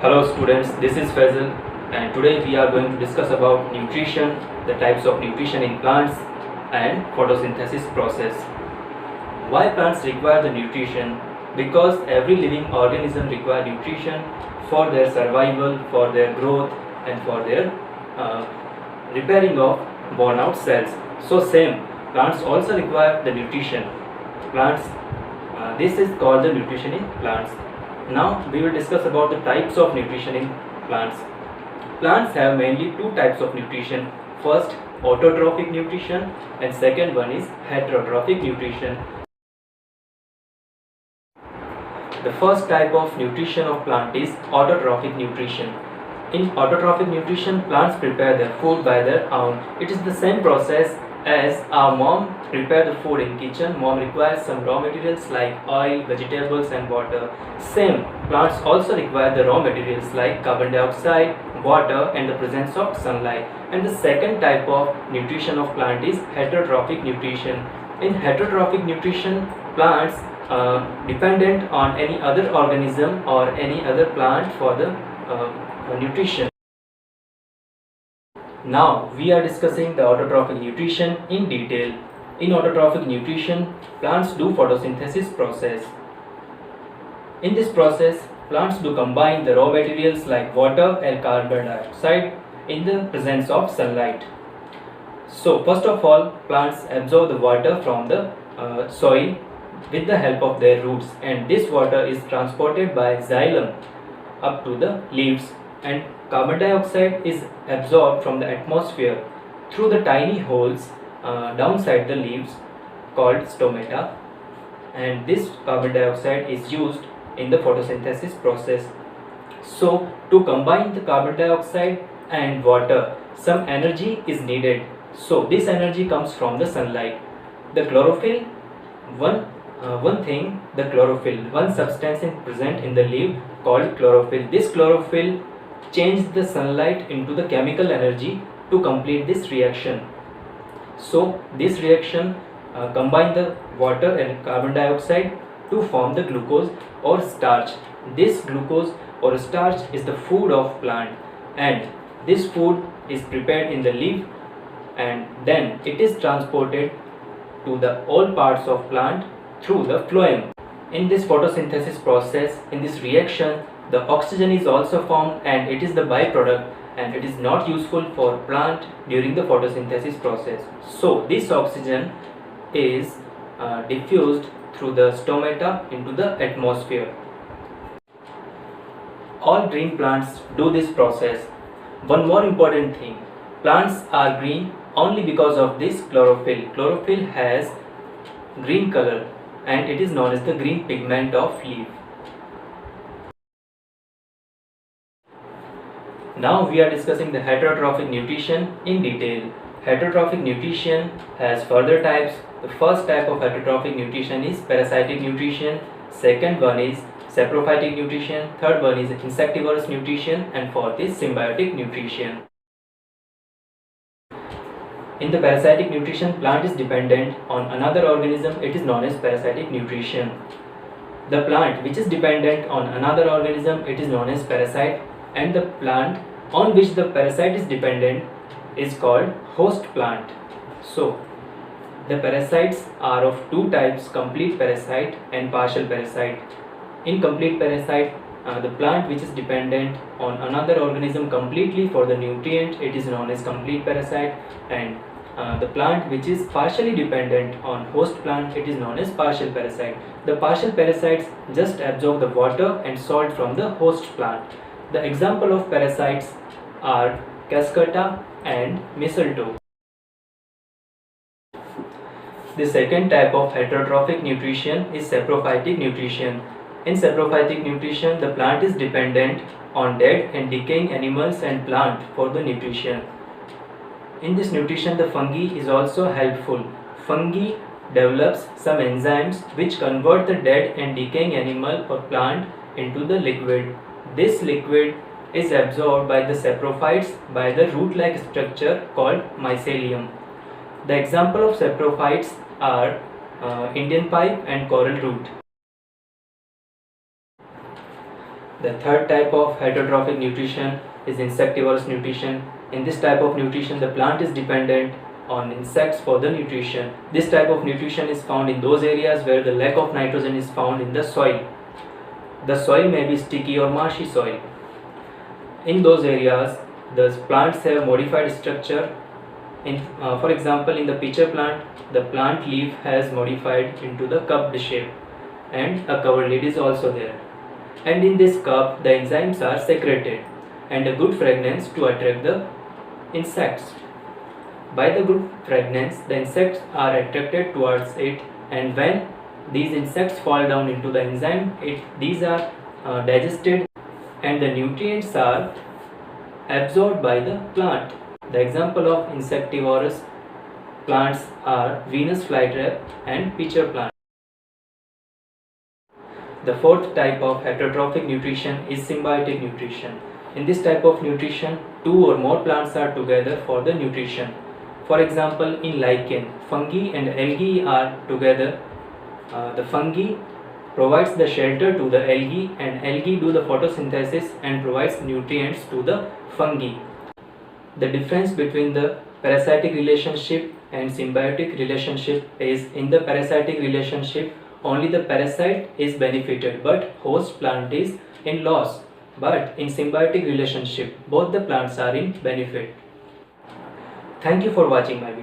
Hello students, this is Faizal and today we are going to discuss about nutrition, the types of nutrition in plants and photosynthesis process. Why plants require the nutrition? Because every living organism requires nutrition for their survival, for their growth and for their repairing of worn out cells. So same, plants also require the nutrition. This is called the nutrition in plants. Now we will discuss about the types of nutrition in plants. Plants have mainly two types of nutrition. First, autotrophic nutrition and second one is heterotrophic nutrition. The first type of nutrition of plant is autotrophic nutrition. In autotrophic nutrition, plants prepare their food by their own. It is the same process as our mom prepare the food in kitchen. Mom requires some raw materials like oil, vegetables and water. Same, plants also require the raw materials like carbon dioxide, water and the presence of sunlight. And the second type of nutrition of plant is heterotrophic nutrition. In heterotrophic nutrition, plants dependent on any other organism or any other plant for the nutrition. Now we are discussing the autotrophic nutrition in detail. In autotrophic nutrition, plants do photosynthesis process. In this process, plants do combine the raw materials like water and carbon dioxide in the presence of sunlight. So first of all, plants absorb the water from the soil with the help of their roots, and this water is transported by xylem up to the leaves, and carbon dioxide is absorbed from the atmosphere through the tiny holes downside the leaves called stomata, and this carbon dioxide is used in the photosynthesis process. So to combine the carbon dioxide and water, some energy is needed. So this energy comes from the sunlight. The chlorophyll, one substance is present in the leaf called chlorophyll. This chlorophyll changes the sunlight into the chemical energy to complete this reaction. So this reaction combine the water and carbon dioxide to form the glucose or starch. This glucose or starch is the food of plant, and this food is prepared in the leaf and then it is transported to the all parts of plant through the phloem. In this photosynthesis process, in this reaction, the oxygen is also formed and it is the byproduct, and it is not useful for plant during the photosynthesis process. So this oxygen is diffused through the stomata into the atmosphere. All green plants do this process. One more important thing, plants are green only because of this chlorophyll. Chlorophyll has green color and it is known as the green pigment of leaf. Now we are discussing the heterotrophic nutrition in detail. Heterotrophic nutrition has further types. The first type of heterotrophic nutrition is parasitic nutrition, second one is saprophytic nutrition, third one is insectivorous nutrition, and fourth is symbiotic nutrition. In the parasitic nutrition, plant is dependent on another organism. It is known as parasitic nutrition. The plant which is dependent on another organism, it is known as parasite, and the plant on which the parasite is dependent is called host plant. So the parasites are of two types, complete parasite and partial parasite. In complete parasite, the plant which is dependent on another organism completely for the nutrient, it is known as complete parasite, and the plant which is partially dependent on host plant, it is known as partial parasite. The partial parasites just absorb the water and salt from the host plant. The example of parasites are cascata and mistletoe. The second type of heterotrophic nutrition is saprophytic nutrition. In saprophytic nutrition, the plant is dependent on dead and decaying animals and plant for the nutrition. In this nutrition, the fungi is also helpful. Fungi develops some enzymes which convert the dead and decaying animal or plant into the liquid. This liquid is absorbed by the saprophytes by the root-like structure called mycelium. The example of saprophytes are Indian pipe and coral root. The third type of heterotrophic nutrition is insectivorous nutrition. In this type of nutrition, the plant is dependent on insects for the nutrition. This type of nutrition is found in those areas where the lack of nitrogen is found in the soil. The soil may be sticky or marshy soil. In those areas, the plants have modified structure. For example, in the pitcher plant, the plant leaf has modified into the cupped shape and a cover lid is also there. And in this cup, the enzymes are secreted and a good fragrance to attract the insects. By the good fragrance, the insects are attracted towards it, and when these insects fall down into the enzyme, these are digested and the nutrients are absorbed by the plant. The example of insectivorous plants are Venus flytrap and pitcher plant. The fourth type of heterotrophic nutrition is symbiotic nutrition. In this type of nutrition, two or more plants are together for the nutrition. For example, in lichen, fungi and algae are together. The fungi provides the shelter to the algae and algae do the photosynthesis and provides nutrients to the fungi. The difference between the parasitic relationship and symbiotic relationship is in the parasitic relationship only the parasite is benefited but host plant is in loss. But in symbiotic relationship both the plants are in benefit. Thank you for watching my video.